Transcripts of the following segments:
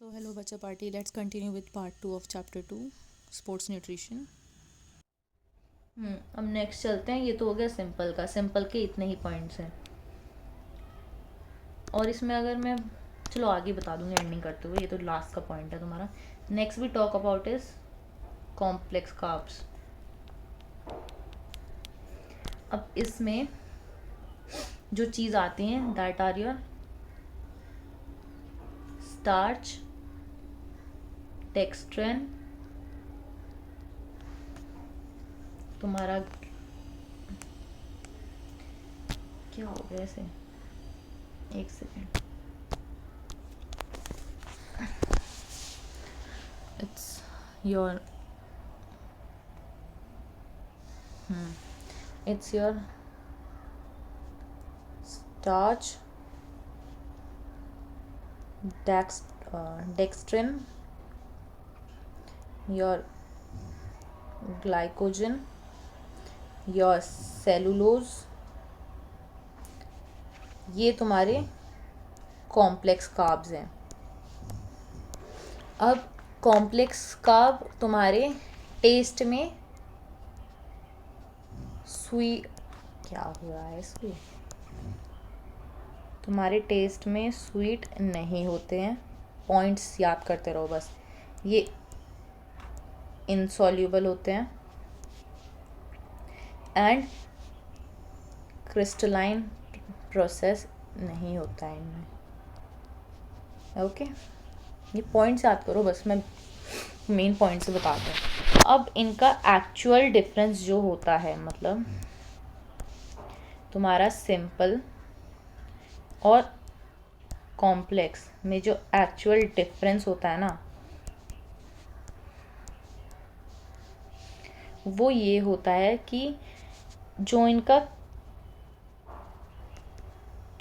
So hello बच्चा party, let's continue with part 2 of chapter 2 sports nutrition. अब next चलते हैं। ये तो हो गया सिंपल का। सिंपल के इतने ही पॉइंट्स हैं और इसमें अगर मैं चलो आगे बता दूंगी एंडिंग करते हुए। ये तो लास्ट का पॉइंट है तुम्हारा। Next we talk about is complex carbs. अब इसमें जो चीज़ आती हैं that are your starch, dextrin, तुम्हारा क्या हो गया ऐसे, एक second. It's your it's your starch, dextrin, your glycogen, your cellulose, ये तुम्हारे कॉम्प्लेक्स कार्ब्स हैं। अब कॉम्प्लेक्स कार्ब तुम्हारे टेस्ट में स्वीट, क्या हुआ है इसको, तुम्हारे टेस्ट में स्वीट नहीं होते हैं। पॉइंट्स याद करते रहो बस। ये इनसॉल्यूबल होते हैं एंड क्रिस्टलाइन प्रोसेस नहीं होता है इनमें। ओके, ये पॉइंट्स याद करो बस, मैं मेन पॉइंट्स बताता हूँ। अब इनका एक्चुअल डिफरेंस जो होता है, मतलब तुम्हारा सिंपल और कॉम्प्लेक्स में जो एक्चुअल डिफरेंस होता है ना, वो ये होता है कि जो इनका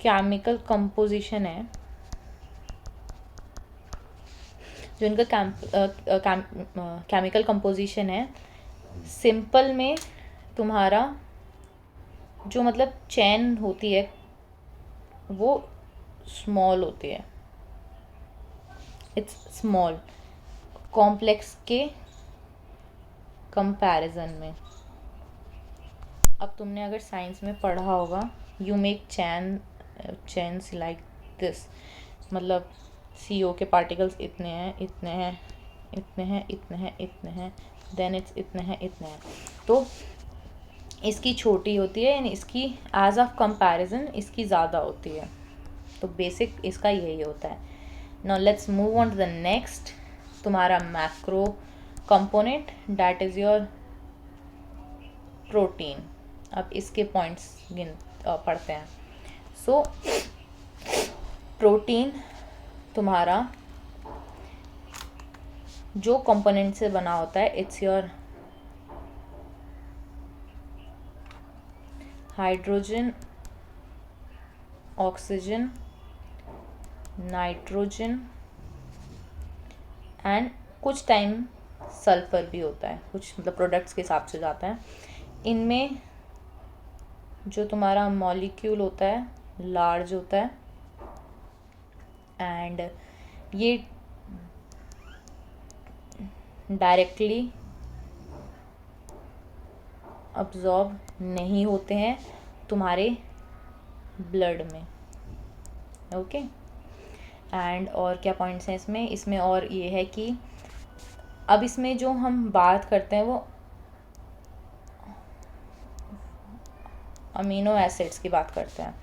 केमिकल कंपोजिशन है, जो इनका केमिकल कंपोजिशन है, सिंपल में तुम्हारा जो मतलब चेन होती है वो स्मॉल होती है, इट्स स्मॉल कॉम्प्लेक्स के कंपैरिजन में। अब तुमने अगर साइंस में पढ़ा होगा, you make chains like this, मतलब CO के पार्टिकल्स इतने हैं, इतने हैं, इतने हैं, इतने हैं, इतने हैं, देन इट्स इतने हैं, इतने हैं। तो इसकी छोटी होती है यानी इसकी एज ऑफ कंपैरिजन इसकी ज़्यादा होती है। तो बेसिक इसका यही होता है। Now let's move on to the next, तुम्हारा macro component that is your protein. अब इसके पॉइंट्स पढ़ते हैं। सो प्रोटीन तुम्हारा जो कंपोनेंट से बना होता है, it's your hydrogen, oxygen, nitrogen and कुछ टाइम सल्फर भी होता है, कुछ मतलब प्रोडक्ट्स के हिसाब से जाता है। इनमें जो तुम्हारा मॉलिक्यूल होता है लार्ज होता है एंड ये डायरेक्टली अब्जॉर्ब नहीं होते हैं तुम्हारे ब्लड में। ओके एंड और क्या पॉइंट्स हैं इसमें और ये है कि अब इसमें जो हम बात करते हैं वो अमीनो एसिड्स की बात करते हैं।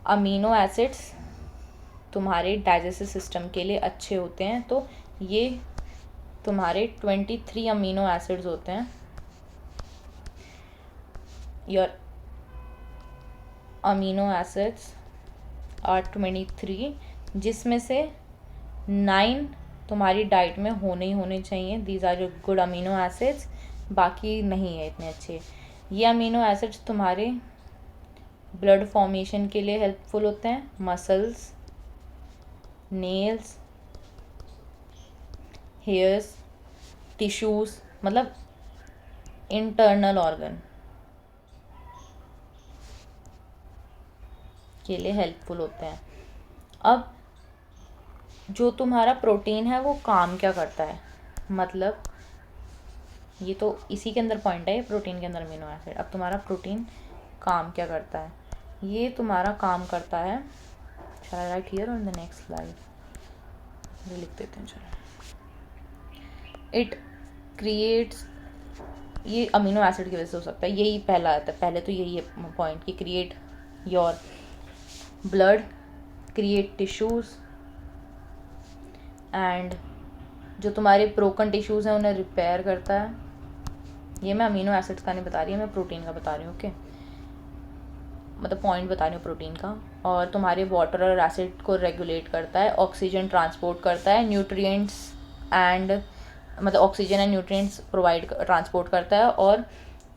अमीनो एसिड्स तुम्हारे डाइजेस्टिव सिस्टम के लिए अच्छे होते हैं। तो ये तुम्हारे 23 अमीनो एसिड्स होते हैं। योर अमीनो एसिड्स आर 23, जिसमें से 9 तुम्हारी डाइट में होने ही होने चाहिए। These are your good amino acids, बाकी नहीं है इतने अच्छे। ये अमीनो एसिड्स तुम्हारे ब्लड फॉर्मेशन के लिए हेल्पफुल होते हैं। मसल्स, नेल्स, हेयर्स, टिश्यूज़, मतलब इंटरनल ऑर्गन के लिए हेल्पफुल होते हैं। अब जो तुम्हारा प्रोटीन है वो काम क्या करता है, मतलब ये तो इसी के अंदर पॉइंट है, प्रोटीन के अंदर अमीनो एसिड। अब तुम्हारा प्रोटीन काम क्या करता है, ये तुम्हारा काम करता है, shall I write here on the next slide, ये लिख देते हैं चलो। इट क्रिएट्स, ये अमीनो एसिड की वजह से हो सकता है, यही पहला आता है, पहले तो यही है पॉइंट कि create your blood, create tissues, and जो तुम्हारे ब्रोकन टिश्यूज़ हैं उन्हें रिपेयर करता है। ये मैं अमीनो एसिड्स का नहीं बता रही, मैं प्रोटीन का बता रही हूँ, ओके, मतलब पॉइंट बता रही हूँ प्रोटीन का। और तुम्हारे वाटर और एसिड को रेगुलेट करता है, ऑक्सीजन ट्रांसपोर्ट करता है, न्यूट्रिएंट्स एंड मतलब oxygen and nutrients provide transport करता है, और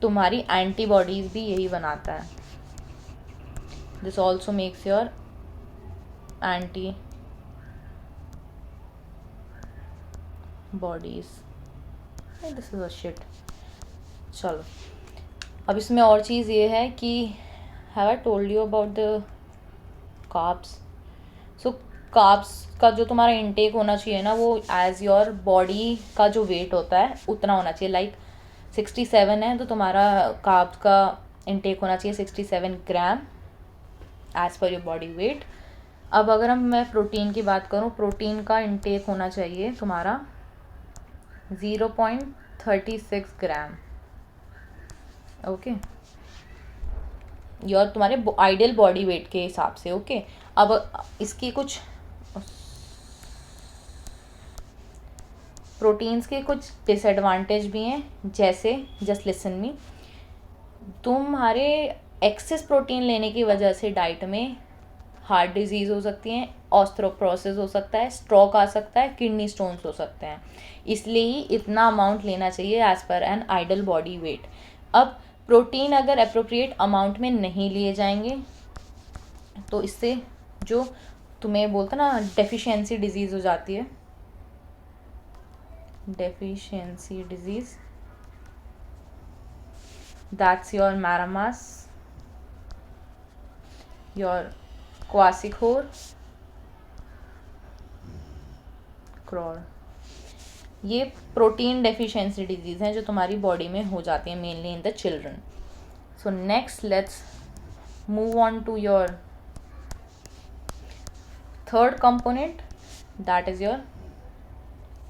तुम्हारी एंटीबॉडीज़ भी यही बनाता है। This also makes your anti bodies, this is a shit. चलो अब इसमें और चीज़ ये है कि have I told you about the carbs. So carbs का जो तुम्हारा इनटेक होना चाहिए ना, वो एज योर बॉडी का जो वेट होता है उतना होना चाहिए। लाइक 67 है तो तुम्हारा कार्ब्स का इनटेक होना चाहिए 67 gram as per your body weight. अब अगर मैं प्रोटीन की बात करूँ, प्रोटीन का इनटेक होना चाहिए तुम्हारा 0.36 ग्राम, ओके, योर तुम्हारे आइडियल बॉडी वेट के हिसाब से, ओके। अब इसकी कुछ प्रोटीन्स के कुछ डिसएडवांटेज भी हैं, जैसे जस्ट लिसन मी, तुम्हारे एक्सेस प्रोटीन लेने की वजह से डाइट में हार्ट डिजीज़ हो सकती हैं, ऑस्टियोपोरोसिस हो सकता है, स्ट्रोक आ सकता है, किडनी स्टोन्स हो सकते हैं। इसलिए ही इतना अमाउंट लेना चाहिए as per an ideal body weight. अब प्रोटीन अगर अप्रोप्रिएट अमाउंट में नहीं लिए जाएंगे तो इससे जो तुम्हें बोलते ना डेफिशिएंसी डिजीज़ हो जाती है, deficiency disease, that's your marasmus, your kwashiorkor, क्रॉर, ये प्रोटीन डेफिशिएंसी डिजीज़ हैं जो तुम्हारी बॉडी में हो जाती हैं, mainly in the children. So next let's move on to your third component, that is your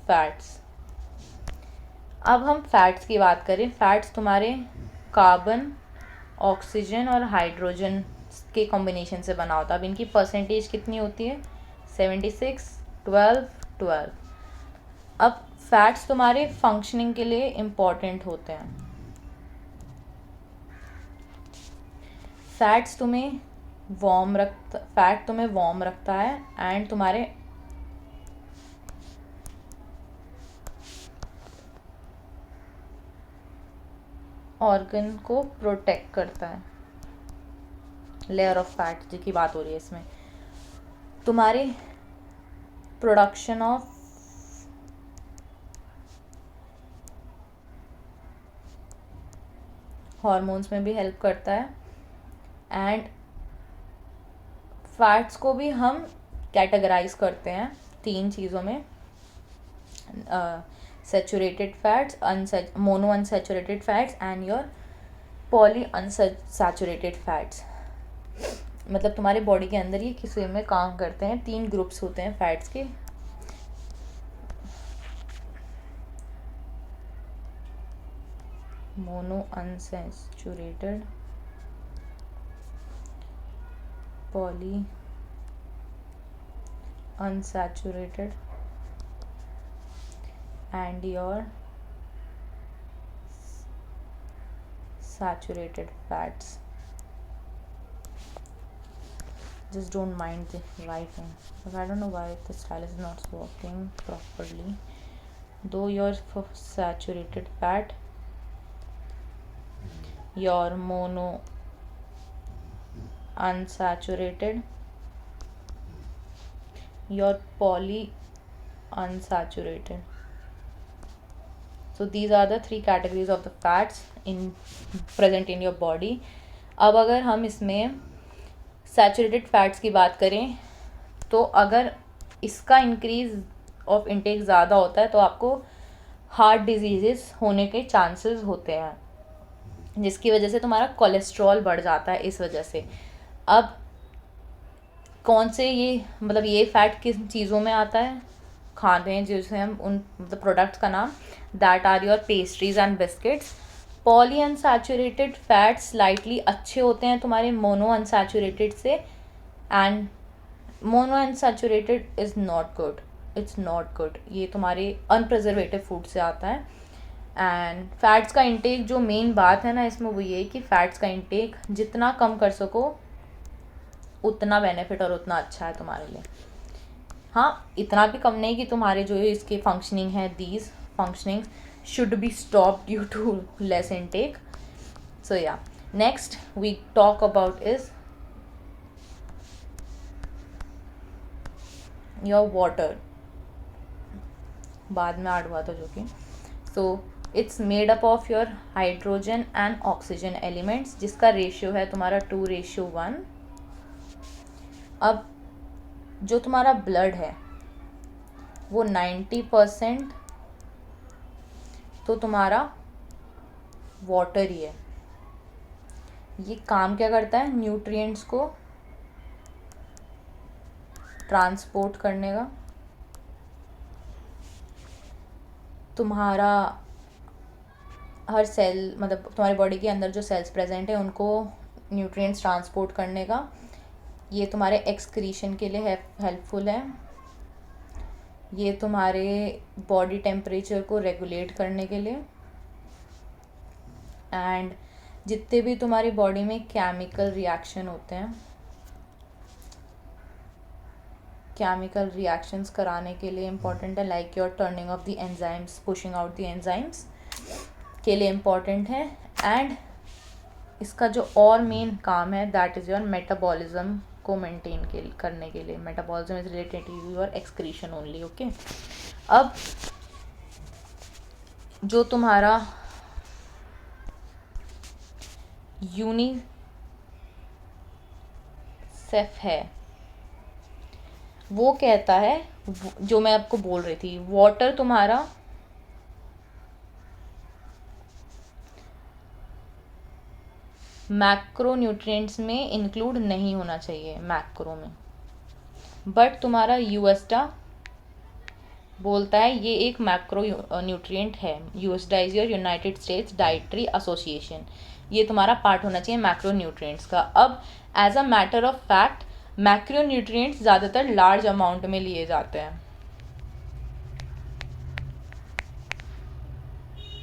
fats. अब हम फैट्स की बात करें, फैट्स तुम्हारे कार्बन, ऑक्सीजन और हाइड्रोजन के कॉम्बिनेशन से बना होता है। अब इनकी परसेंटेज कितनी होती है, 76, 12, 12। अब फैट्स तुम्हारे फंक्शनिंग के लिए इम्पॉर्टेंट होते हैं। फैट तुम्हें वार्म रखता है एंड तुम्हारे ऑर्गन को प्रोटेक्ट करता है। लेयर ऑफ फैट जिसकी बात हो रही है इसमें, तुम्हारे प्रोडक्शन ऑफ हॉर्मोन्स में भी हेल्प करता है। एंड फैट्स को भी हम कैटेगराइज करते हैं 3 चीज़ों में, saturated fats, mono unsaturated fats and your poly unsaturated fats. मतलब तुम्हारे बॉडी के अंदर ये किस वे में काम करते हैं, 3 ग्रुप्स होते हैं फैट्स के। Mono unsaturated, poly unsaturated and your saturated fats. Just don't mind the writing because I don't know why the stylus is not working properly. Though your saturated fat, your mono unsaturated, your poly unsaturated. So these are the 3 categories of the fats present in your body. अब अगर हम इसमें saturated fats की बात करें तो अगर इसका इंक्रीज ऑफ इंटेक ज़्यादा होता है तो आपको हार्ट डिजीज़ेस होने के चांसेस होते हैं, जिसकी वजह से तुम्हारा कोलेस्ट्रॉल बढ़ जाता है इस वजह से। अब कौन से ये मतलब ये फैट किस चीज़ों में आता है, खाते हैं जिसे हम उन मतलब प्रोडक्ट्स का नाम, that are your pastries and biscuits. Polyunsaturated fats slightly अच्छे होते हैं तुम्हारे मोनो अनसैचुरेटेड से, and monounsaturated is not good, it's not good, ये तुम्हारे अनप्रिजर्वेटिव फूड से आता है। एंड फैट्स का इंटेक, जो मेन बात है ना इसमें वो ये है कि फैट्स का इंटेक जितना कम कर सको उतना बेनिफिट और उतना अच्छा है तुम्हारे लिए। हाँ, इतना भी कम नहीं कि तुम्हारे जो इसके फंक्शनिंग है, these functioning should be stop due to less intake. So yeah next we talk about is your water, बाद में ऐड हुआ था जो कि, so it's made up of your hydrogen and oxygen elements, जिसका रेशियो है तुम्हारा 2:1। अब जो तुम्हारा ब्लड है वो 90% तो तुम्हारा वाटर ही है। ये काम क्या करता है, न्यूट्रिएंट्स को ट्रांसपोर्ट करने का। तुम्हारा हर सेल मतलब तुम्हारी बॉडी के अंदर जो सेल्स प्रेजेंट है उनको न्यूट्रिएंट्स ट्रांसपोर्ट करने का। ये तुम्हारे एक्सक्रीशन के लिए हेल्पफुल है। ये तुम्हारे बॉडी टेम्परेचर को रेगुलेट करने के लिए, एंड जितने भी तुम्हारी बॉडी में केमिकल रिएक्शन होते हैं, केमिकल रिएक्शंस कराने के लिए इम्पॉर्टेंट है, like your turning of the enzymes, pushing out the enzymes के लिए इम्पॉर्टेंट है। एंड इसका जो और मेन काम है दैट इज़ योर मेटाबॉलिज्म को मेंटेन करने के लिए। Metabolism is related to your excretion only, okay. अब जो तुम्हारा यूनिसेफ है वो कहता है, जो मैं आपको बोल रही थी, वाटर तुम्हारा मैक्रो न्यूट्रिएंट्स में इंक्लूड नहीं होना चाहिए, मैक्रो में, बट तुम्हारा यूएसडा बोलता है ये एक मैक्रो न्यूट्रिएंट है। USDA is your United States Dietary Association, ये तुम्हारा पार्ट होना चाहिए मैक्रो न्यूट्रिएंट्स का। अब as a matter of fact macronutrients ज़्यादातर लार्ज अमाउंट में लिए जाते हैं।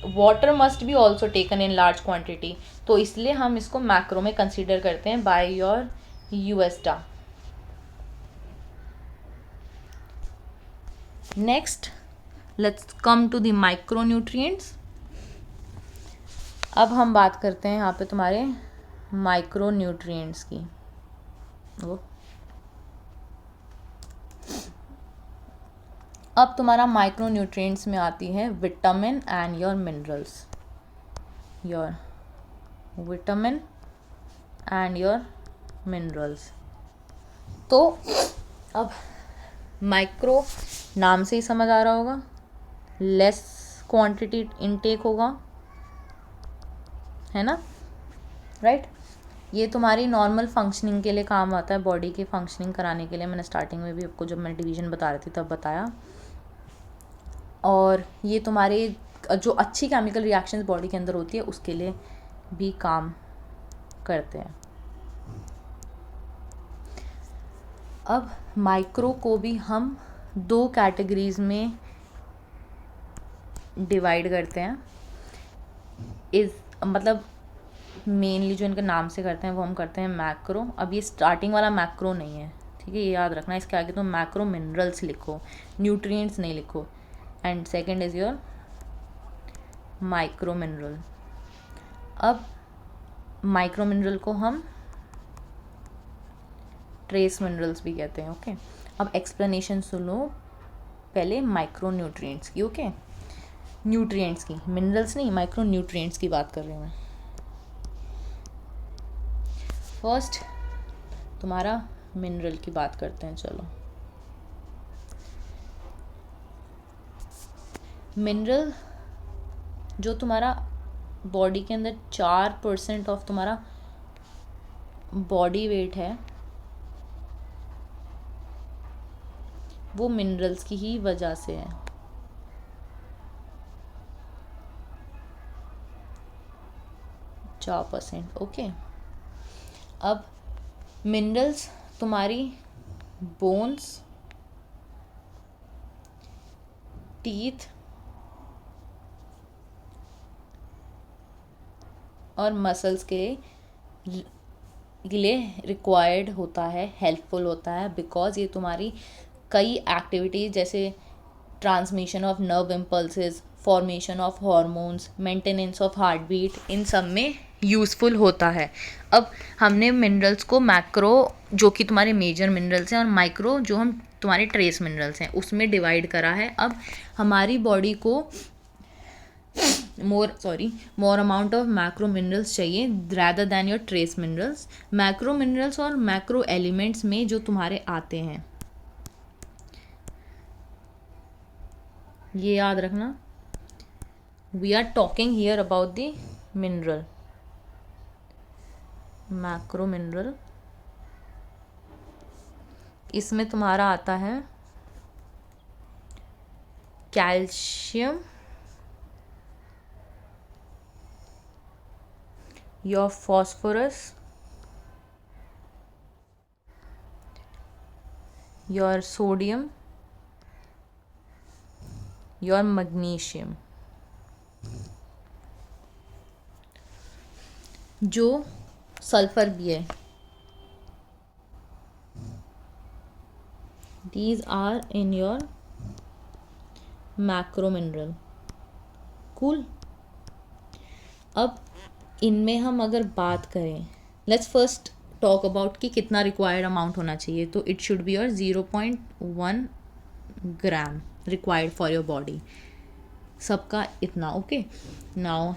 Water must be also taken in large quantity, तो इसलिए हम इसको मैक्रो में कंसिडर करते हैं by your USDA. Next let's come to the micronutrients. अब हम बात करते हैं यहाँ पे तुम्हारे माइक्रो न्यूट्रिएंट्स की। अब तुम्हारा माइक्रो न्यूट्रिएंट्स में आती है vitamin and your minerals, your vitamin and your minerals. तो अब माइक्रो नाम से ही समझ आ रहा होगा, लेस क्वांटिटी इनटेक होगा, है ना, राइट। ये तुम्हारी नॉर्मल फंक्शनिंग के लिए काम आता है, बॉडी के फंक्शनिंग कराने के लिए। मैंने स्टार्टिंग में भी आपको जब मैं डिवीजन बता रही थी तब बताया। और ये तुम्हारे जो अच्छी केमिकल रिएक्शंस बॉडी के अंदर होती है उसके लिए भी काम करते हैं। अब माइक्रो को भी हम 2 कैटेगरीज में डिवाइड करते हैं। मतलब मेनली जो इनके नाम से करते हैं वो हम करते हैं मैक्रो। अब ये स्टार्टिंग वाला मैक्रो नहीं है, ठीक है, ये याद रखना। इसके आगे तो मैक्रो मिनरल्स लिखो, न्यूट्रिएंट्स नहीं लिखो। And second is your micro mineral. अब माइक्रो मिनरल को हम ट्रेस मिनरल्स भी कहते हैं, ओके। अब एक्सप्लेनेशन सुनो पहले माइक्रो न्यूट्रिएंट्स की, ओके। न्यूट्रिएंट्स की, मिनरल्स नहीं, माइक्रो न्यूट्रिएंट्स की बात कर रही हूँ मैं। फर्स्ट तुम्हारा मिनरल की बात करते हैं, चलो। मिनरल जो तुम्हारा बॉडी के अंदर 4% ऑफ तुम्हारा बॉडी वेट है, वो मिनरल्स की ही वजह से है। %4, ओके। अब मिनरल्स तुम्हारी बोन्स, टीथ और मसल्स के लिए रिक्वायर्ड होता है, हेल्पफुल होता है, बिकॉज ये तुम्हारी कई एक्टिविटीज़ जैसे transmission of nerve impulses, formation of hormones, maintenance of heartbeat, इन सब में यूज़फुल होता है। अब हमने मिनरल्स को मैक्रो जो कि तुम्हारे मेजर मिनरल्स हैं और माइक्रो जो हम तुम्हारे ट्रेस मिनरल्स हैं उसमें डिवाइड करा है। अब हमारी बॉडी को more amount of macro minerals चाहिए rather than your trace minerals. Macro minerals और मैक्रो एलिमेंट्स में जो तुम्हारे आते हैं, ये याद रखना, we are talking here about the mineral, macro mineral. इसमें तुम्हारा आता है calcium, your phosphorus, your sodium, your magnesium। जो सल्फर भी है, these are in your macro mineral, cool। अब इनमें हम अगर बात करें, लेट्स फर्स्ट टॉक अबाउट कि कितना रिक्वायर्ड अमाउंट होना चाहिए। तो it should be your 0.1 gram required for your body, सबका इतना, ओके। नाउ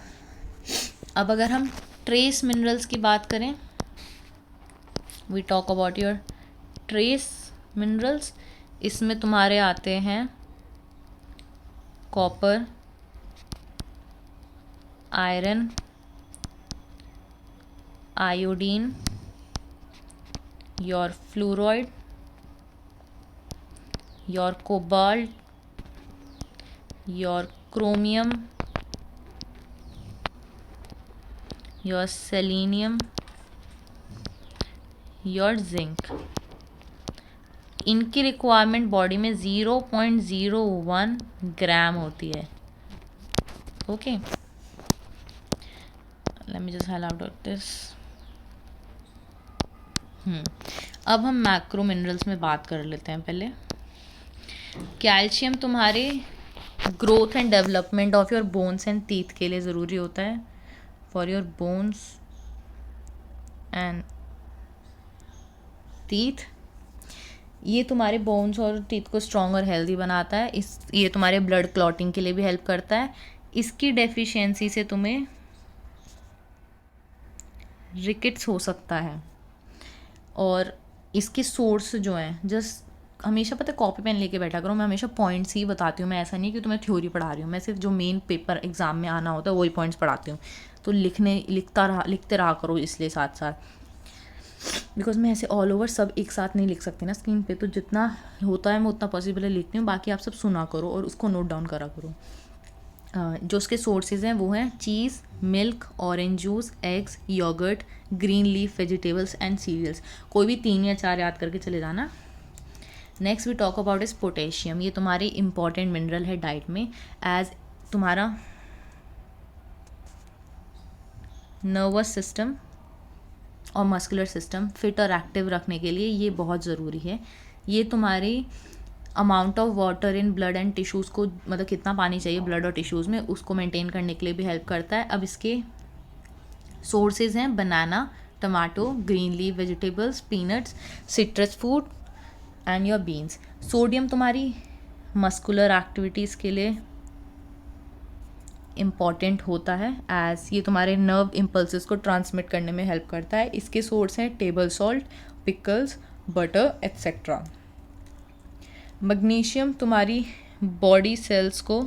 अब अगर हम ट्रेस मिनरल्स की बात करें, we talk about your trace minerals. इसमें तुम्हारे आते हैं copper, iron, iodine, your fluoride, your cobalt, your chromium, your selenium, your zinc. इनकी रिक्वायरमेंट बॉडी में 0.01 ग्राम होती है, okay. Let me just highlight this. अब हम मैक्रो मिनरल्स में बात कर लेते हैं पहले। कैल्शियम तुम्हारे growth and development of your bones and teeth के लिए ज़रूरी होता है, for your bones and teeth. ये तुम्हारे बोन्स और टीथ को स्ट्रॉन्ग और हेल्दी बनाता है। ये तुम्हारे ब्लड क्लॉटिंग के लिए भी हेल्प करता है। इसकी डेफिशिएंसी से तुम्हें रिकेट्स हो सकता है। और इसके सोर्स जो हैं, जस्ट हमेशा पता है कॉपी पेन लेके बैठा करो। मैं हमेशा पॉइंट्स ही बताती हूँ, मैं ऐसा नहीं कि तुम्हें थ्योरी पढ़ा रही हूँ, मैं सिर्फ जो मेन पेपर एग्ज़ाम में आना होता है वही पॉइंट्स पढ़ाती हूँ। तो लिखते रहा करो इसलिए साथ साथ, बिकॉज मैं ऐसे ऑल ओवर सब एक साथ नहीं लिख सकती ना स्क्रीन पे। तो जितना होता है मैं उतना पॉसिबल है लिखती हूँ, बाकी आप सब सुना करो और उसको नोट डाउन करा करो। जो उसके सोर्सेज हैं वो हैं cheese, milk, orange juice, eggs, yoghurt, green leaf vegetables and cereals. कोई भी 3 या 4 याद करके चले जाना। Next we talk about is potassium. ये तुम्हारी इंपॉर्टेंट मिनरल है डाइट में, एज तुम्हारा नर्वस सिस्टम और मस्कुलर सिस्टम फिट और एक्टिव रखने के लिए ये बहुत ज़रूरी है। ये तुम्हारी amount of water in blood and tissues को, मतलब कितना पानी चाहिए ब्लड और टिश्यूज़ में, उसको मेंटेन करने के लिए भी हेल्प करता है। अब इसके सोर्सेज हैं banana, tomato, green leaf vegetables, peanuts, citrus food and your beans. Sodium तुम्हारी मस्कुलर एक्टिविटीज़ के लिए इम्पॉर्टेंट होता है, एज ये तुम्हारे नर्व इम्पल्सेस को ट्रांसमिट करने में हेल्प करता है। इसके सोर्स हैं table salt, pickles, butter etcetera. Magnesium तुम्हारी बॉडी सेल्स को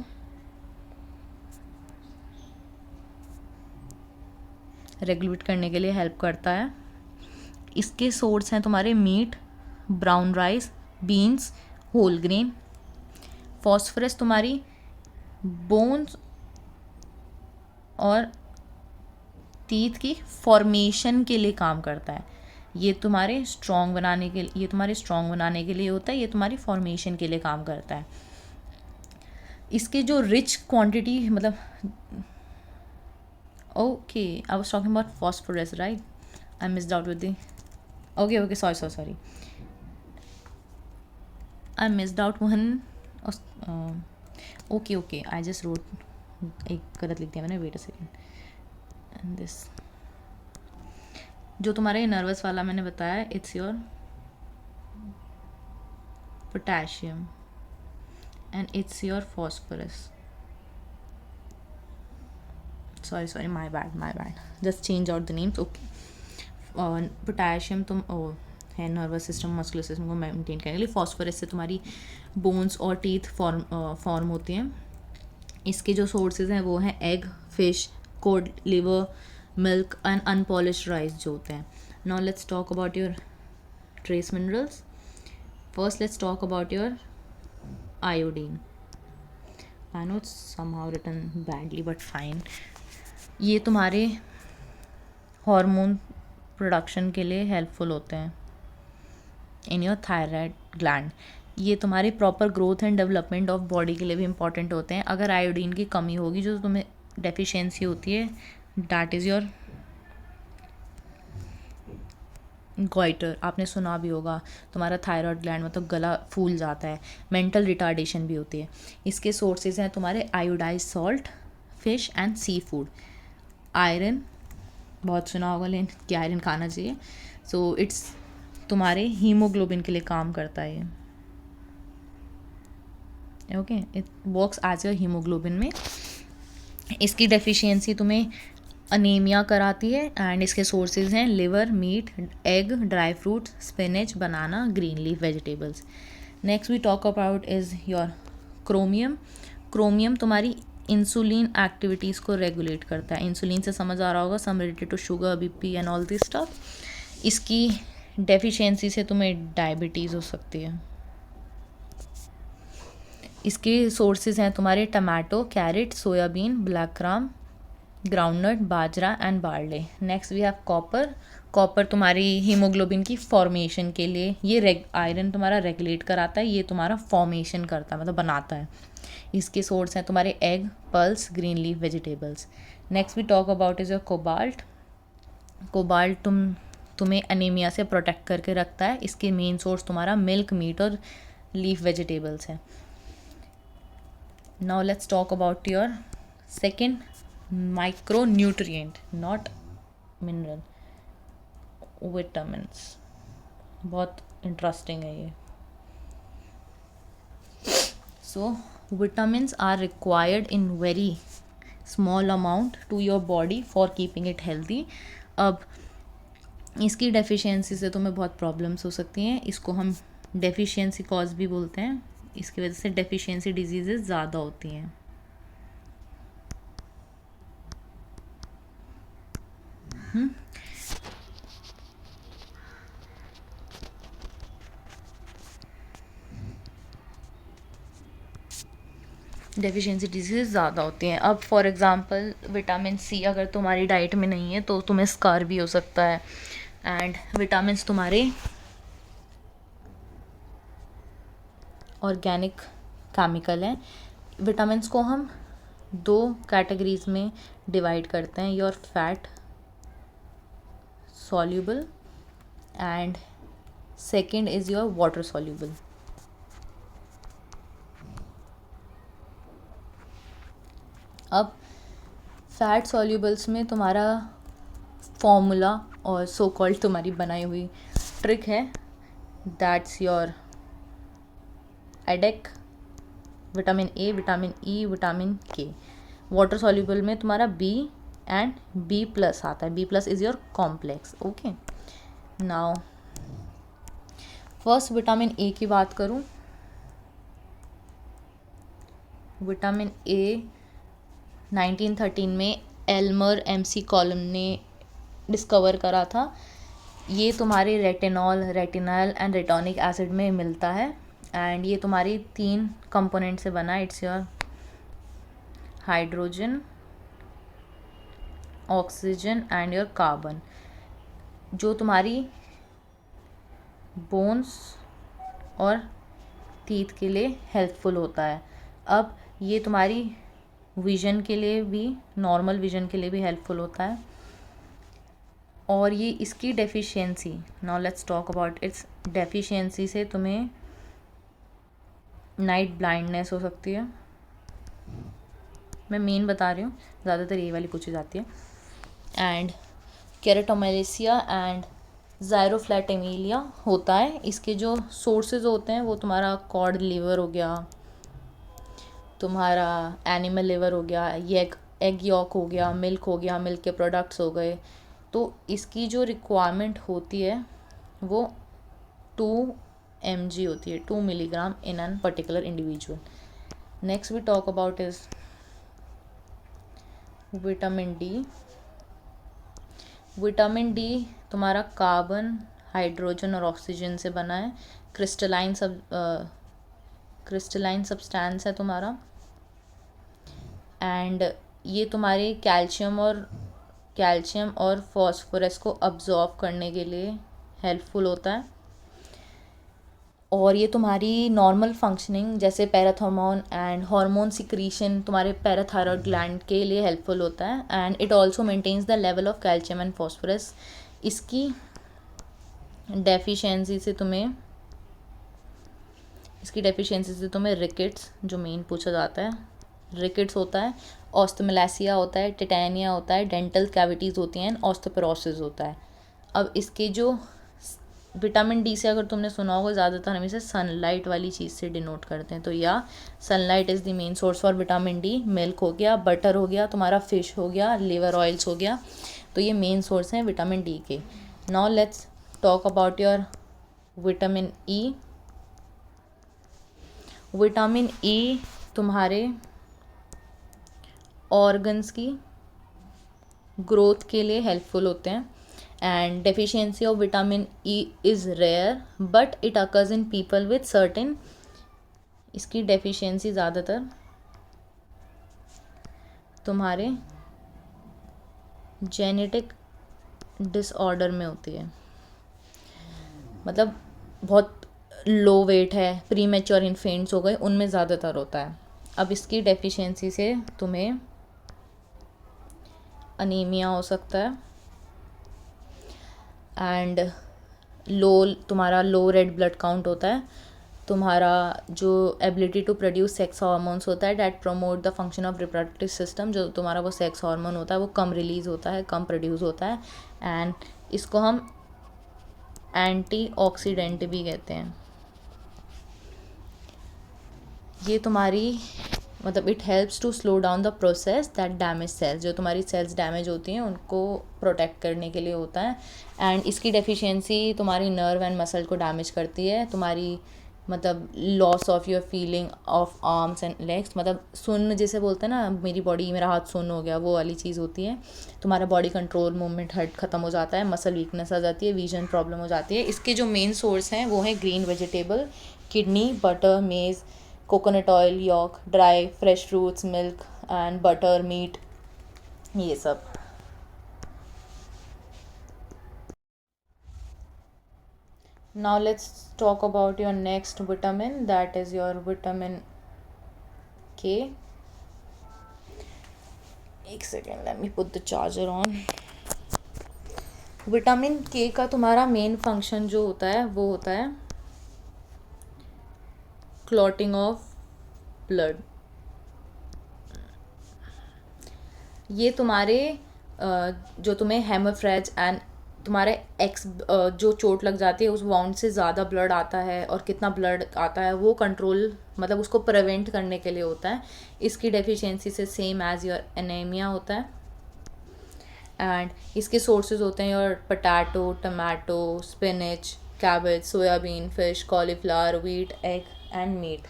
रेगुलेट करने के लिए हेल्प करता है। इसके सोर्स हैं तुम्हारे meat, brown rice, beans, whole grain. Phosphorus तुम्हारी बोन्स और टीथ की फॉर्मेशन के लिए काम करता है। ये तुम्हारे स्ट्रॉन्ग बनाने के लिए होता है, ये तुम्हारी फॉर्मेशन के लिए काम करता है। इसके जो रिच क्वांटिटी मतलब okay I was talking about phosphorus right, I missed out with the okay sorry I missed out one okay I just wrote एक गलत लिख दिया मैंने, wait a second. And this जो तुम्हारे नर्वस वाला मैंने बताया, it's your potassium and it's your phosphorus. Sorry my bad, just change out the names. Okay, potassium तुम है नर्वस सिस्टम, मस्कुलर सिस्टम को मेंटेन करने के लिए। फॉस्फोरस से तुम्हारी बोन्स और टीथ फॉर्म होती हैं। इसके जो सोर्सेज हैं वो हैं egg, fish, cod liver, milk and unpolished rice जो होते हैं। Now let's talk about your trace minerals. First let's talk about your iodine. I know it's somehow written badly but fine. ये तुम्हारे हार्मोन प्रोडक्शन के लिए helpful होते हैं in your thyroid gland. ये तुम्हारी proper growth and development of body के लिए भी इंपॉर्टेंट होते हैं। अगर आयोडीन की कमी होगी, जो तुम्हें डेफिशिएंसी होती है, दैट इज़ योर गॉइटर। आपने सुना भी होगा, तुम्हारा थायराइड ग्लैंड मतलब गला फूल जाता है। मेंटल रिटार्डेशन भी होती है। इसके सोर्सेज हैं तुम्हारे iodised salt, fish and seafood. Iron बहुत सुना होगा, लेकिन कि आयरन खाना चाहिए। सो इट्स तुम्हारे हीमोग्लोबिन के लिए काम करता है। Okay, it works as your haemoglobin में। इसकी डेफिशिएंसी तुम्हें अनीमिया कराती है। एंड इसके सोर्सेज हैं liver, meat, egg, dry fruits, spinach, banana, green leaf vegetables. Next we talk about is your chromium. Chromium तुम्हारी इंसुलिन एक्टिविटीज़ को रेगुलेट करता है। इंसुलिन से समझ आ रहा होगा, some related to sugar, BP and all this stuff. इसकी डेफिशिएंसी से तुम्हें डायबिटीज़ हो सकती है। इसके सोर्सेज हैं तुम्हारे tomato, carrot, soybean, black gram, groundnut, bajra and barley. Next we have copper. Copper तुम्हारी हीमोग्लोबिन की फॉर्मेशन के लिए, ये आयरन तुम्हारा रेगुलेट कराता है, ये तुम्हारा फॉर्मेशन करता है मतलब बनाता है। इसके सोर्स हैं तुम्हारे egg, pulse, green leaf vegetables. Next we talk about is your cobalt. Cobalt तुम्हें अनीमिया से प्रोटेक्ट करके रखता है। इसके मेन सोर्स तुम्हारा मिल्क, मीट और लीफ वेजिटेबल्स है। Now let's talk about your second micronutrient, not mineral, vitamins. बहुत इंटरेस्टिंग है ये। सो vitamins are required in very small amount to your body for keeping it healthy। अब इसकी deficiency से तुम्हें बहुत प्रॉब्लम्स हो सकती हैं। इसको हम डेफिशिएंसी कॉज भी बोलते हैं। इसकी वजह से डेफिशिएंसी डिजीजेस ज़्यादा होती हैं। डेफिशिएंसी डिजीज ज़्यादा होती हैं। अब फॉर एग्ज़ाम्पल विटामिन सी अगर तुम्हारी डाइट में नहीं है तो तुम्हें स्कार भी हो सकता है। एंड विटामिन्स तुम्हारे ऑर्गेनिक केमिकल हैं। विटामिन्स को हम दो कैटेगरीज में डिवाइड करते हैं, your fat soluble and second is your water soluble. अब फैट सॉल्यूबल्स में तुम्हारा फॉर्मूला और सो कॉल्ड तुम्हारी बनाई हुई ट्रिक है, that's your ADEK, vitamin A, vitamin E, vitamin K. Water soluble में तुम्हारा बी एंड बी प्लस आता है। B plus is your complex. Okay, now first vitamin A की बात करूँ। विटामिन ए 1913 में एल्मर MC कॉलम ने डिस्कवर करा था, ये तुम्हारे retinol, retinal and retinoic acid में मिलता है। एंड ये तुम्हारी 3 कंपोनेंट से बना है। It's your hydrogen, oxygen and your carbon, जो तुम्हारी बोन्स और टीथ के लिए हेल्पफुल होता है। अब ये तुम्हारी विजन के लिए भी, नॉर्मल विजन के लिए भी हेल्पफुल होता है। और ये इसकी deficiency, now let's talk about it's deficiency से तुम्हें नाइट ब्लाइंडनेस हो सकती है। मैं मेन बता रही हूँ, ज़्यादातर ये वाली पूछी जाती है। एंड केराटोमेलेसिया एंड ज़ायरोफ्लैटेमिलिया होता है। इसके जो सोर्सेज होते हैं वो तुम्हारा कॉड लिवर हो गया, तुम्हारा एनिमल लिवर हो गया, एग यॉक हो गया, मिल्क हो गया, मिल्क के प्रोडक्ट्स हो गए। तो इसकी जो रिक्वायरमेंट होती है वो 2 mg होती है, 2 milligram in an particular individual. Next we talk about is vitamin D. Vitamin D तुम्हारा कार्बन, हाइड्रोजन और ऑक्सीजन से बना है। क्रिस्टलाइन सब्सटेंस है तुम्हारा। एंड ये तुम्हारे कैल्शियम और फॉस्फोरस को अब्जॉर्ब करने के लिए हेल्पफुल होता है। और ये तुम्हारी नॉर्मल फंक्शनिंग जैसे पैराथॉर्मोन एंड हार्मोन सिक्रीशन तुम्हारे पैराथायरॉयड ग्लैंड के लिए हेल्पफुल होता है। And it also maintains the level of calcium and phosphorus. इसकी डेफिशिएंसी से तुम्हें रिकेट्स, जो मेन पूछा जाता है, रिकेट्स होता है, ऑस्टोमेलासिया होता है, टिटेनिया होता है, डेंटल कैविटीज़ होती हैं, ऑस्टोपोरोसिस होता है। अब इसके जो विटामिन डी से अगर तुमने सुना होगा, ज़्यादातर हम इसे सनलाइट वाली चीज़ से डिनोट करते हैं। तो या sunlight is the main source for vitamin D. Milk हो गया, बटर हो गया, तुम्हारा फिश हो गया, लिवर ऑयल्स हो गया, तो ये मेन सोर्स हैं विटामिन डी के। Now let's talk about your vitamin E. Vitamin E तुम्हारे ऑर्गन्स की ग्रोथ के लिए हेल्पफुल होते हैं। And deficiency of vitamin E is rare but it occurs in people with certain. इसकी डेफिशिएंसी ज़्यादातर तुम्हारे जेनेटिक डिसऑर्डर में होती है, मतलब बहुत लो वेट है, प्री मैच्योर इन्फेंट्स हो गए, उनमें ज़्यादातर होता है। अब इसकी डेफिशिएंसी से तुम्हें अनीमिया हो सकता है। एंड तुम्हारा लो रेड ब्लड काउंट होता है। तुम्हारा जो ability to produce sex hormones होता है that promote the function of reproductive system, जो तुम्हारा वो सेक्स हार्मोन होता है वो कम रिलीज़ होता है, कम प्रोड्यूस होता है। एंड इसको हम एंटीऑक्सीडेंट भी कहते हैं। ये तुम्हारी मतलब it helps to slow down the process that damage cells, जो तुम्हारी सेल्स डैमेज होती हैं उनको प्रोटेक्ट करने के लिए होता है। एंड इसकी डेफिशिएंसी तुम्हारी नर्व एंड मसल को डैमेज करती है। तुम्हारी मतलब loss of your feeling of arms and legs, मतलब सुन्न जैसे बोलते हैं ना, मेरा हाथ सुन्न हो गया, वो वाली चीज़ होती है। तुम्हारा बॉडी कंट्रोल, मूवमेंट हट ख़त्म हो जाता है, मसल वीकनेस आ जाती है, विजन प्रॉब्लम हो जाती है। इसके जो मेन सोर्स हैं वो हैं green vegetable, kidney, butter, maize, coconut oil, yolk, dry fresh fruits, milk and butter, meat, ये सब। Now let's talk about your next vitamin, that is your vitamin K. एक second, let me put the charger on. Vitamin के का तुम्हारा main function जो होता है वो होता है क्लॉटिंग ऑफ ब्लड। ये तुम्हारे जो तुम्हें हेमोफ्रेज एंड तुम्हारे जो चोट लग जाती है उस वाउंड से ज़्यादा ब्लड आता है और कितना ब्लड आता है वो कंट्रोल, मतलब उसको प्रिवेंट करने के लिए होता है। इसकी डेफिशिएंसी से सेम एज योर एनीमिया होता है। एंड इसके सोर्सेज होते हैं your potato, tomato, spinach, cabbage, soybean, fish, cauliflower, wheat, egg and meat.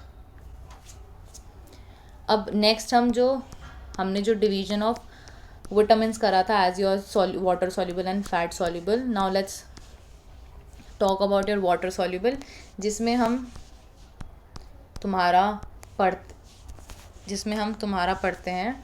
अब नेक्स्ट हमने जो डिवीजन ऑफ विटामिन्स करा था as your water soluble and fat soluble. Now let's talk about your water soluble, जिसमें हम तुम्हारा पढ़ते हैं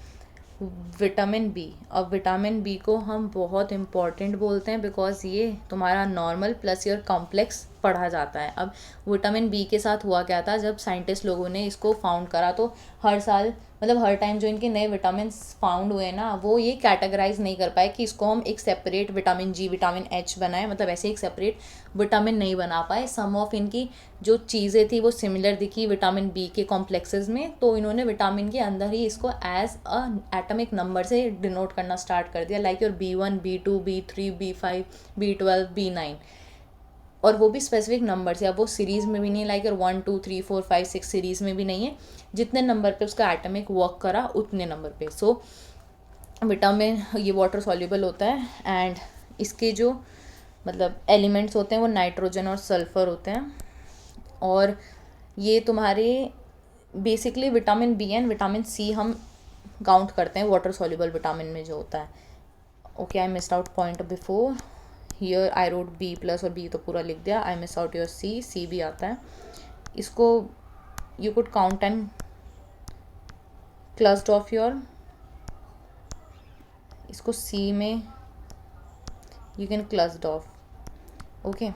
विटामिन बी. अब विटामिन बी को हम बहुत इम्पॉर्टेंट बोलते हैं बिकॉज ये तुम्हारा नॉर्मल प्लस योर कॉम्प्लेक्स पढ़ा जाता है. अब विटामिन बी के साथ हुआ क्या था, जब साइंटिस्ट लोगों ने इसको फाउंड करा तो हर साल मतलब हर टाइम जो इनके नए विटामिन फाउंड हुए ना, वो ये कैटेगराइज नहीं कर पाए कि इसको हम एक सेपरेट विटामिन जी, विटामिन एच बनाए, मतलब ऐसे एक सेपरेट विटामिन नहीं बना पाए. सम ऑफ इनकी जो चीज़ें थी वो सिमिलर दिखी विटामिन बी के कॉम्प्लेक्सेस में, तो इन्होंने विटामिन के अंदर ही इसको एज अ एटमिक नंबर से डिनोट करना स्टार्ट कर दिया, like your B1, B2, B3, B5, B12, B9, और वो भी स्पेसिफिक नंबर से. अब वो सीरीज़ में भी नहीं, लाइक योर 1 2 3 4 5 6 सीरीज़ में भी नहीं है, जितने नंबर पे उसका एटमिक वर्क करा उतने नंबर पे. सो विटामिन ये वाटर सॉल्युबल होता है एंड इसके जो मतलब एलिमेंट्स होते हैं वो नाइट्रोजन और सल्फ़र होते हैं. और ये तुम्हारे basically vitamin B and vitamin C हम काउंट करते हैं वाटर सॉल्युबल विटामिन में जो होता है. Okay, I missed out point before here. I wrote B plus और बी तो पूरा लिख दिया. I miss out your C भी आता है. इसको you could count and clubbed off your, इसको सी में you can clubbed off. Okay,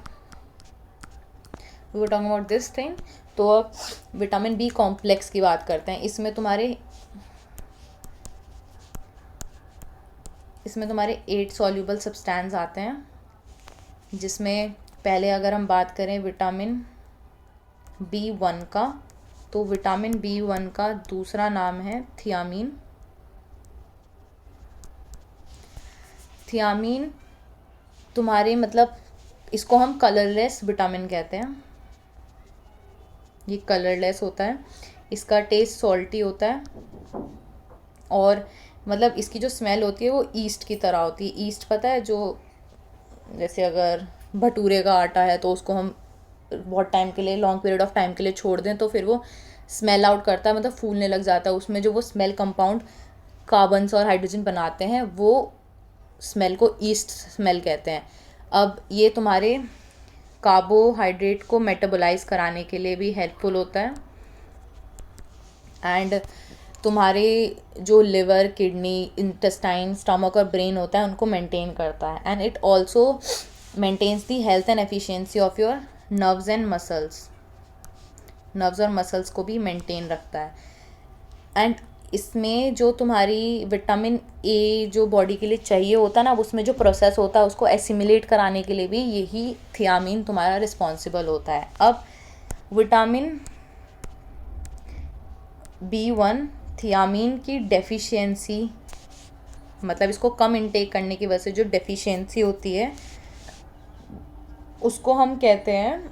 we were talking about this thing. तो अब विटामिन बी कॉम्प्लेक्स की बात करते हैं. इसमें तुम्हारे 8 सॉल्युबल सब्सटेंस आते हैं, जिसमें पहले अगर हम बात करें विटामिन B1 का, तो विटामिन B1 का दूसरा नाम है थियामीन. थियामीन तुम्हारे मतलब इसको हम कलरलेस विटामिन कहते हैं. ये कलरलेस होता है, इसका टेस्ट सॉल्टी होता है, और मतलब इसकी जो स्मेल होती है वो ईस्ट की तरह होती है. ईस्ट पता है, जो जैसे अगर भटूरे का आटा है तो उसको हम बहुत टाइम के लिए, लॉन्ग पीरियड ऑफ टाइम के लिए छोड़ दें तो फिर वो स्मेल आउट करता है, मतलब फूलने लग जाता है. उसमें जो वो स्मेल कंपाउंड कार्बन्स और हाइड्रोजन बनाते हैं वो स्मेल को ईस्ट स्मेल कहते हैं. अब ये तुम्हारे कार्बोहाइड्रेट को मेटाबोलाइज कराने के लिए भी हेल्पफुल होता है, एंड तुम्हारे जो लिवर, किडनी, इंटेस्टाइन, स्टमक और ब्रेन होता है उनको मेंटेन करता है. And it also maintains the health and efficiency of your nerves and muscles. Nerves और मसल्स को भी मेंटेन रखता है. एंड इसमें जो तुम्हारी विटामिन ए जो बॉडी के लिए चाहिए होता है ना, उसमें जो प्रोसेस होता है उसको एसिमिलेट कराने के लिए भी यही थियामीन तुम्हारा रिस्पॉन्सिबल होता है. अब विटामिन B1 थियामीन की डेफिशिएंसी, मतलब इसको कम इनटेक करने की वजह से जो डेफिशिएंसी होती है उसको हम कहते हैं,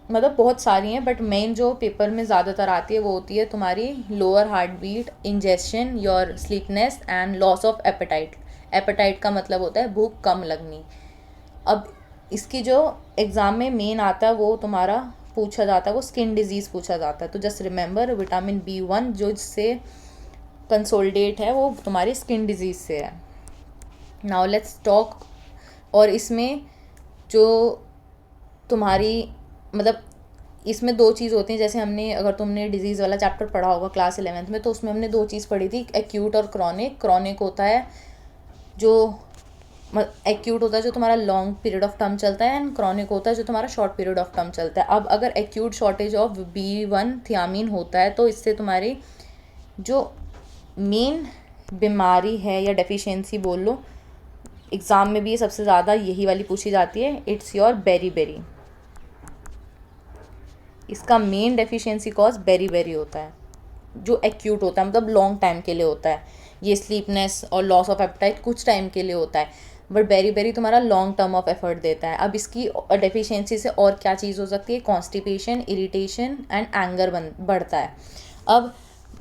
मतलब बहुत सारी हैं बट मेन जो पेपर में ज़्यादातर आती है वो होती है तुम्हारी lower heart beat, ingestion, your sleepiness and loss of appetite. Appetite का मतलब होता है भूख कम लगनी. अब इसकी जो एग्ज़ाम में मेन आता है वो तुम्हारा पूछा जाता है, वो स्किन डिजीज़ पूछा जाता है. तो जस्ट रिमेंबर विटामिन B1 जो इससे कंसोलिडेट है वो तुम्हारी स्किन डिजीज़ से है. Now let's talk. और इसमें जो तुम्हारी मतलब इसमें 2 चीज़ होती हैं. जैसे हमने, अगर तुमने डिजीज़ वाला चैप्टर पढ़ा होगा क्लास 11th में, तो उसमें हमने 2 चीज़ पढ़ी थी, एक्यूट और क्रॉनिक. क्रॉनिक होता है जो एक्यूट होता है जो तुम्हारा लॉन्ग पीरियड ऑफ टर्म चलता है, एंड क्रॉनिक होता है जो तुम्हारा शॉर्ट पीरियड ऑफ टर्म चलता है. अब अगर acute shortage of B1 thiamine होता है तो इससे तुम्हारी जो मेन बीमारी है या डेफिशिएंसी बोल लो, एग्ज़ाम में भी ये सबसे ज़्यादा यही वाली पूछी जाती है, इट्स योर बेरी. इसका मेन डेफिशिएंसी कॉज बेरी होता है जो एक्यूट होता है, मतलब लॉन्ग टाइम के लिए होता है. ये स्लीपनेस और लॉस ऑफ एपेटाइट कुछ टाइम के लिए होता है, बट बेरी तुम्हारा लॉन्ग टर्म ऑफ एफर्ट देता है. अब इसकी डेफिशिएंसी से और क्या चीज़ हो सकती है, कॉन्स्टिपेशन, इरिटेशन एंड एंगर बढ़ता है. अब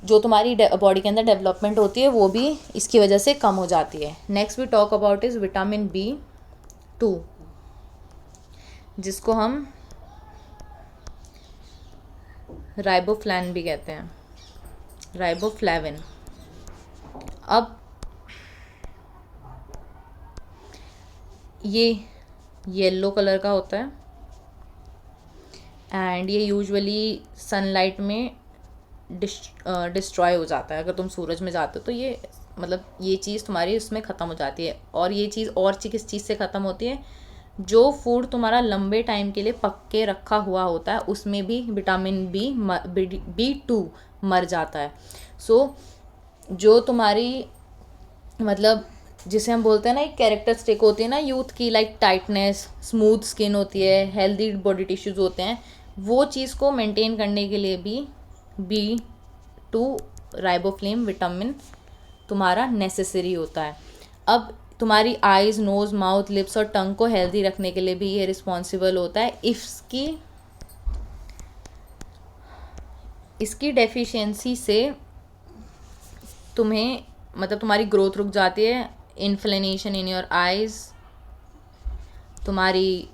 जो तुम्हारी बॉडी के अंदर डेवलपमेंट होती है वो भी इसकी वजह से कम हो जाती है. Next we talk about is vitamin B2, जिसको हम राइबोफ्लाविन भी कहते हैं, राइबोफ्लाविन. अब ये येलो कलर का होता है एंड ये यूजुअली सनलाइट में डिस्ट्रॉय हो जाता है। अगर तुम सूरज में जाते हो तो ये मतलब ये चीज़ तुम्हारी उसमें ख़त्म हो जाती है। और ये चीज़ और किस चीज़ से ख़त्म होती है, जो फूड तुम्हारा लंबे टाइम के लिए पक के रखा हुआ होता है उसमें भी विटामिन B2 मर जाता है। सो जो तुम्हारी मतलब जिसे हम बोलते हैं ना, एक कैरेक्टरिस्टिक होती है ना यूथ की, लाइक टाइटनेस, स्मूथ स्किन होती है, हेल्दी बॉडी टिश्यूज होते हैं, वो चीज़ को मेंटेन करने के लिए भी B2 राइबोफ्लेम विटामिन तुम्हारा नेसेसरी होता है। अब तुम्हारी आइज़, नोज़, माउथ, लिप्स और टंग को हेल्दी रखने के लिए भी ये रिस्पॉन्सिबल होता है। इसकी डेफिशिएंसी से तुम्हें मतलब तुम्हारी ग्रोथ रुक जाती है, इन्फ्लेमेशन इन योर आइज़, तुम्हारी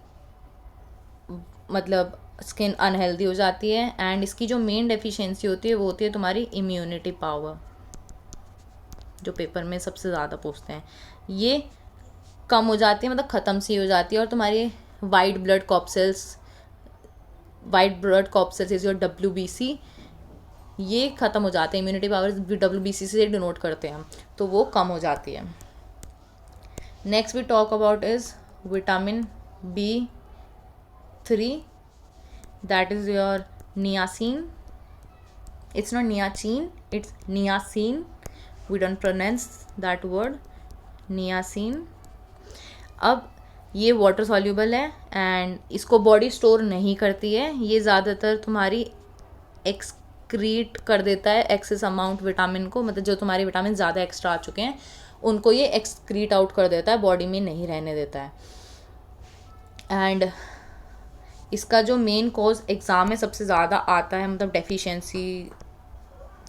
मतलब स्किन अनहेल्दी हो जाती है। एंड इसकी जो मेन डेफिशिएंसी होती है वो होती है तुम्हारी इम्यूनिटी पावर, जो पेपर में सबसे ज़्यादा पूछते हैं, ये कम हो जाती है, मतलब ख़त्म सी हो जाती है। और तुम्हारी white blood corpuscles is your WBC, ये ख़त्म हो जाते हैं। इम्यूनिटी पावर WBC से डिनोट करते हैं हम, तो वो कम हो जाती है। Next we talk about is vitamin B3, that is your niacin. It's not niacin, it's niacin. We don't pronounce that word, niacin. अब ये वाटर सॉल्यूबल है एंड इसको बॉडी स्टोर नहीं करती है, ये ज़्यादातर तुम्हारी एक्सक्रीट कर देता है एक्सेस अमाउंट विटामिन को, मतलब जो तुम्हारे विटामिन ज़्यादा एक्स्ट्रा आ चुके हैं उनको ये एक्सक्रीट आउट कर देता है, बॉडी में नहीं रहने देता है। एंड इसका जो मेन कॉज एग्ज़ाम में सबसे ज़्यादा आता है, मतलब डेफिशिएंसी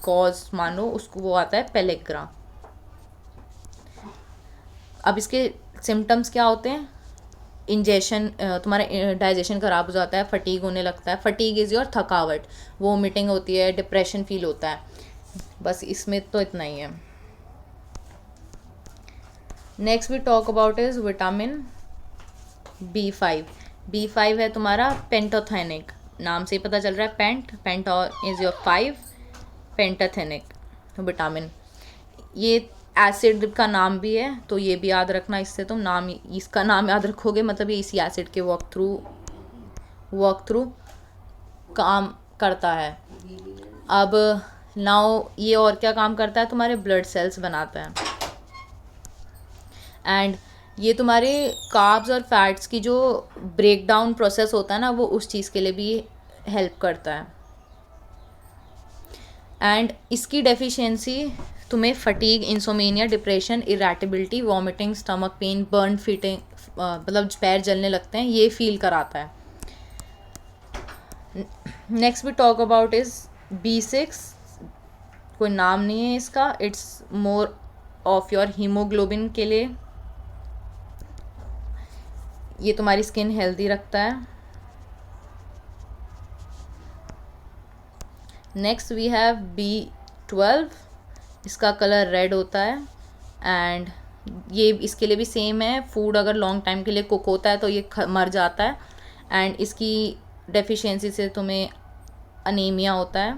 कॉज मानो उसको, वो आता है पेलेग्रा। अब इसके सिम्टम्स क्या होते हैं, इंजेशन, तुम्हारा डाइजेशन ख़राब हो जाता है, फटीग होने लगता है। फटीग इज़ योर थकावट, वोमिटिंग होती है, डिप्रेशन फील होता है। बस इसमें तो इतना ही है। Next we talk about is vitamin B5 है तुम्हारा पेंटोथेनिक, नाम से ही पता चल रहा है, pant is your 5 pantothenic vitamin. ये एसिड का नाम भी है, तो ये भी याद रखना, इससे तुम इसका नाम याद रखोगे मतलब ये इसी एसिड के वर्क थ्रू काम करता है। अब नाउ ये और क्या काम करता है, तुम्हारे ब्लड सेल्स बनाता है एंड ये तुम्हारे कार्ब्स और फैट्स की जो ब्रेक डाउन प्रोसेस होता है ना, वो उस चीज़ के लिए भी हेल्प करता है। एंड इसकी डेफिशिएंसी तुम्हें fatigue, insomnia, depression, irritability, vomiting, stomach pain, burn फीटिंग, मतलब पैर जलने लगते हैं, ये फील कराता है। Next we talk about is B6, कोई नाम नहीं है इसका, it's more of your haemoglobin के लिए, ये तुम्हारी स्किन हेल्दी रखता है। नेक्स्ट वी हैव B12, इसका कलर रेड होता है एंड ये इसके लिए भी सेम है, फूड अगर लॉन्ग टाइम के लिए कुक होता है तो ये मर जाता है एंड इसकी डेफिशिएंसी से तुम्हें अनीमिया होता है।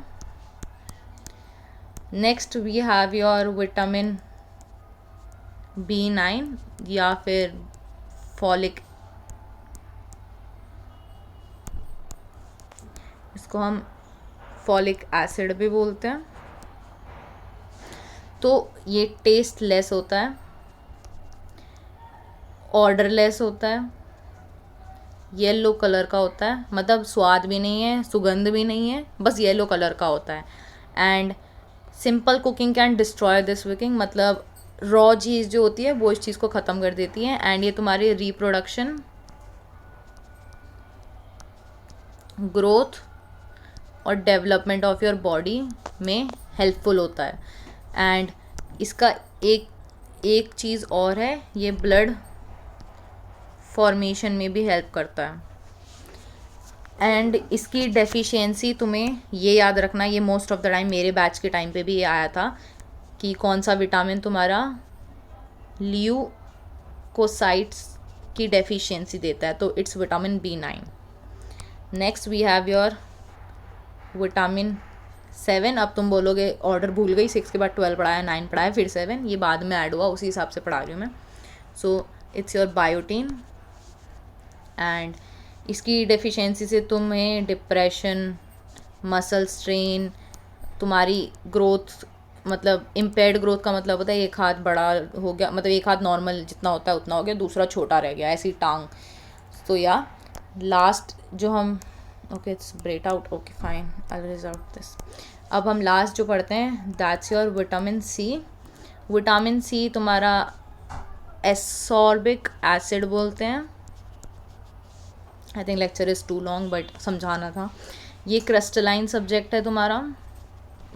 Next we have your vitamin B9 या फिर फॉलिक, इसको हम फॉलिक एसिड भी बोलते हैं। तो ये टेस्ट लेस होता है, ऑर्डरलेस होता है, येलो कलर का होता है, मतलब स्वाद भी नहीं है, सुगंध भी नहीं है, बस येलो कलर का होता है। And simple cooking can destroy this cooking, मतलब रॉ चीज़ जो होती है वो इस चीज़ को ख़त्म कर देती है एंड ये तुम्हारी रिप्रोडक्शन, ग्रोथ और डेवलपमेंट ऑफ योर बॉडी में हेल्पफुल होता है। एंड इसका एक चीज़ और है, ये ब्लड फॉर्मेशन में भी हेल्प करता है। एंड इसकी डेफिशिएंसी तुम्हें ये याद रखना, ये मोस्ट ऑफ द टाइम मेरे बैच के टाइम पे भी ये आया था कि कौन सा विटामिन तुम्हारा ल्यूकोसाइट्स की डेफिशिएंसी देता है, तो it's vitamin B9। Next we have your vitamin 7। अब तुम बोलोगे ऑर्डर भूल गई, 6 के बाद 12 पढ़ाया, 9 पढ़ाया, फिर 7, ये बाद में ऐड हुआ, उसी हिसाब से पढ़ा रही हूँ मैं। So it's your biotin, and इसकी डेफिशिएंसी से तुम्हें डिप्रेशन, मसल स्ट्रेन, तुम्हारी ग्रोथ, मतलब इम्पेयर्ड ग्रोथ का मतलब होता है एक हाथ बड़ा हो गया, मतलब एक हाथ नॉर्मल जितना होता है उतना हो गया, दूसरा छोटा रह गया, ऐसी टांग। तो या लास्ट जो हम, ओके इट्स ब्रेट out, okay fine, I will reserve this. अब हम लास्ट जो पढ़ते हैं, that's your vitamin C. Vitamin C तुम्हारा एसॉर्बिक एसिड बोलते हैं। I think lecture is too long but समझाना था। ये क्रिस्टलाइन सब्जेक्ट है तुम्हारा,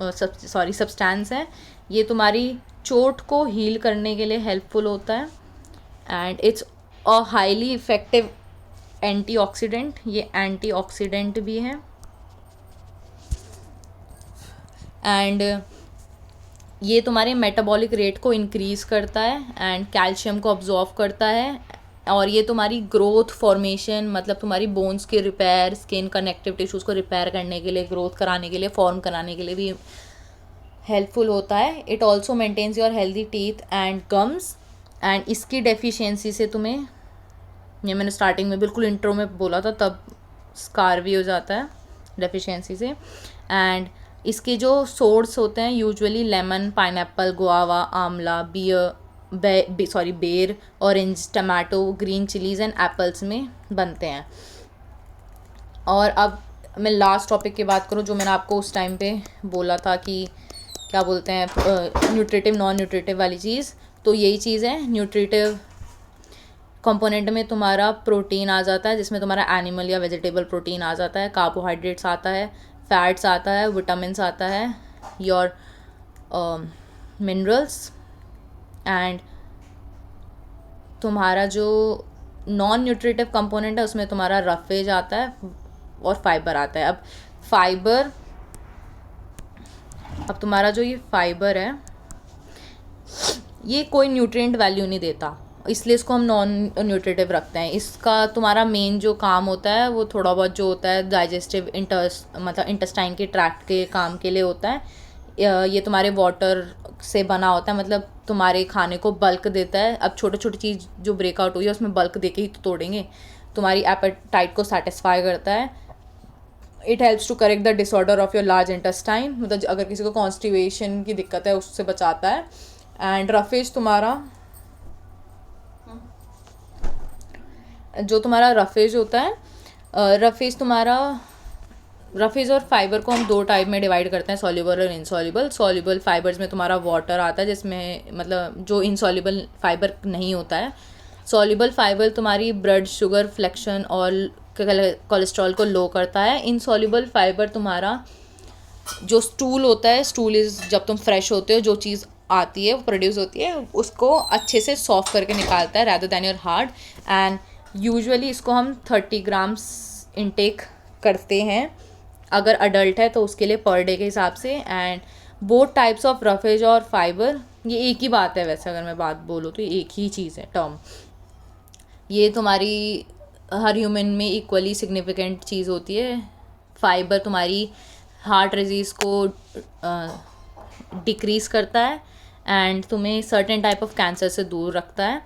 सब्सटेंस है। ये तुम्हारी चोट को हील करने के लिए हेल्पफुल होता है, and it's a highly effective antioxidant. ये एंटीऑक्सीडेंट भी है, एंड ये तुम्हारे मेटाबॉलिक रेट को इंक्रीज़ करता है, एंड कैल्शियम को अब्जॉर्व करता है, और ये तुम्हारी ग्रोथ फॉर्मेशन, मतलब तुम्हारी बोन्स के रिपेयर, स्किन कनेक्टिव टिश्यूज़ को रिपेयर करने के लिए, ग्रोथ कराने के लिए, फॉर्म कराने के लिए भी हेल्पफुल होता है। It also maintains your healthy teeth and gums, and इसकी डेफिशिएंसी से तुम्हें, ये मैंने स्टार्टिंग में बिल्कुल इंट्रो में बोला था, तब स्कार भी हो जाता है डेफिशिएंसी से। एंड इसके जो सोर्स होते हैं यूजुअली लेमन, पाइनएप्पल, गुआवा, आंवला, बेर, orange, tomato, green chillies and apples में बनते हैं। और अब मैं लास्ट टॉपिक की बात करूं, जो मैंने आपको उस टाइम पे बोला था कि क्या बोलते हैं, न्यूट्रिटिव नॉन न्यूट्रिटिव वाली चीज़, तो यही चीज़ है। न्यूट्रिटिव कंपोनेंट में तुम्हारा प्रोटीन आ जाता है, जिसमें तुम्हारा एनिमल या वेजिटेबल प्रोटीन आ जाता है, कार्बोहाइड्रेट्स आता है, फैट्स आता है, विटामिन्स आता है, योर मिनरल्स, एंड तुम्हारा जो नॉन न्यूट्रिटिव कंपोनेंट है उसमें तुम्हारा रफेज आता है और फाइबर आता है। अब तुम्हारा जो ये फाइबर है, ये कोई न्यूट्रिएंट वैल्यू नहीं देता, इसलिए इसको हम नॉन न्यूट्रिटिव रखते हैं। इसका तुम्हारा मेन जो काम होता है वो थोड़ा बहुत जो होता है डाइजेस्टिव, मतलब इंटेस्टाइन के ट्रैक्ट के काम के लिए होता है। ये तुम्हारे वाटर से बना होता है, मतलब तुम्हारे खाने को बल्क देता है। अब छोटी छोटी चीज़ जो ब्रेकआउट हुई है उसमें बल्क दे के ही तो तोड़ेंगे। तुम्हारी एपेटाइट को सेटिस्फाई करता है। It helps to correct the disorder of your large intestine, मतलब अगर किसी को कॉन्स्टिपेशन की दिक्कत है उससे बचाता है। एंड रफेज तुम्हारा, जो तुम्हारा रफेज होता है, रफेज और फाइबर को हम दो टाइप में डिवाइड करते हैं, सॉल्युबल और इनसॉल्युबल। सॉल्युबल फाइबर्स में तुम्हारा वाटर आता है, जिसमें मतलब जो इनसॉल्युबल फाइबर नहीं होता है। सॉल्युबल फाइबर तुम्हारी ब्लड शुगर फ्लेक्शन और कोलेस्ट्रॉल को लो करता है। इनसॉल्युबल फाइबर तुम्हारा जो स्टूल होता है, स्टूल इज़ जब तुम फ्रेश होते हो जो चीज़ आती है वो प्रोड्यूस होती है, उसको अच्छे से सॉफ्ट करके निकालता है rather than your hard. And usually इसको हम 30 ग्राम्स इनटेक करते हैं अगर अडल्ट है तो उसके लिए पर डे के हिसाब से। And both types of roughage और फाइबर ये एक ही बात है, वैसे अगर मैं बात बोलूँ तो ये एक ही चीज़ है, टर्म। ये तुम्हारी हर ह्यूमन में इक्वली सिग्निफिकेंट चीज़ होती है। फाइबर तुम्हारी हार्ट डिजीज़ को डिक्रीज़ करता है एंड तुम्हें सर्टेन टाइप ऑफ कैंसर से दूर रखता है।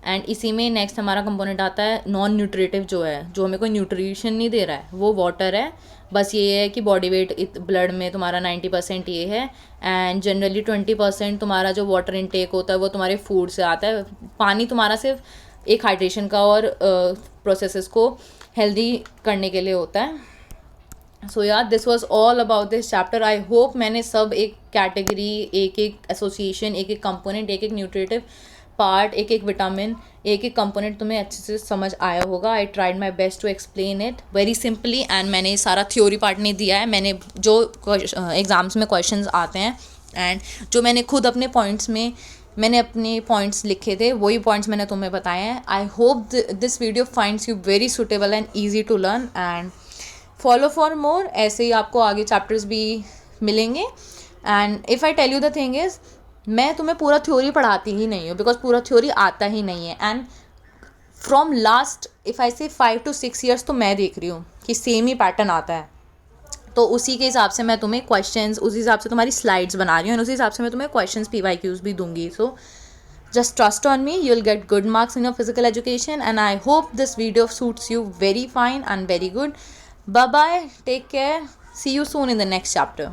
एंड इसी में नेक्स्ट हमारा कंपोनेंट आता है नॉन न्यूट्रिटिव, जो है जो हमें कोई न्यूट्रिशन नहीं दे रहा है, वो वाटर है। बस ये है कि बॉडी वेट ब्लड में तुम्हारा 90% ये है, एंड जनरली 20% तुम्हारा जो वाटर इनटेक होता है वो तुम्हारे फूड से आता है। पानी तुम्हारा सिर्फ एक हाइड्रेशन का और प्रोसेसेस को हेल्दी करने के लिए होता है। सो यार this was all about this chapter. I hope मैंने सब एक कैटेगरी, एक एक एसोसिएशन, एक एक कंपोनेंट, एक एक न्यूट्रिटिव पार्ट, एक एक विटामिन, एक एक कंपोनेंट तुम्हें अच्छे से समझ आया होगा। I tried my best to explain it very simply, and मैंने सारा थ्योरी पार्ट नहीं दिया है, मैंने जो एग्ज़ाम्स में क्वेश्चंस आते हैं एंड जो मैंने खुद अपने पॉइंट्स में मैंने अपने पॉइंट्स लिखे थे वही पॉइंट्स मैंने तुम्हें बताए हैं। I hope this video finds you very suitable and easy to learn, and follow for more. ऐसे ही आपको आगे चैप्टर्स भी मिलेंगे। And if I tell you the thing is, मैं तुम्हें पूरा थ्योरी पढ़ाती ही नहीं हूँ, बिकॉज पूरा थ्योरी आता ही नहीं है। And from last if I से 5 to 6 ईयर्स तो मैं देख रही हूँ कि सेम ही पैटर्न आता है. तो उसी के हिसाब से मैं तुम्हें क्वेश्चंस, उसी हिसाब से तुम्हारी स्लाइड्स बना रही हूँ, एंड उसी हिसाब से मैं तुम्हें क्वेश्चंस PYQs भी दूंगी. सो just trust on me, you'll get good marks in your physical education, and I hope this video suits you very fine and very good. Bye bye, take care, see you soon in the next chapter.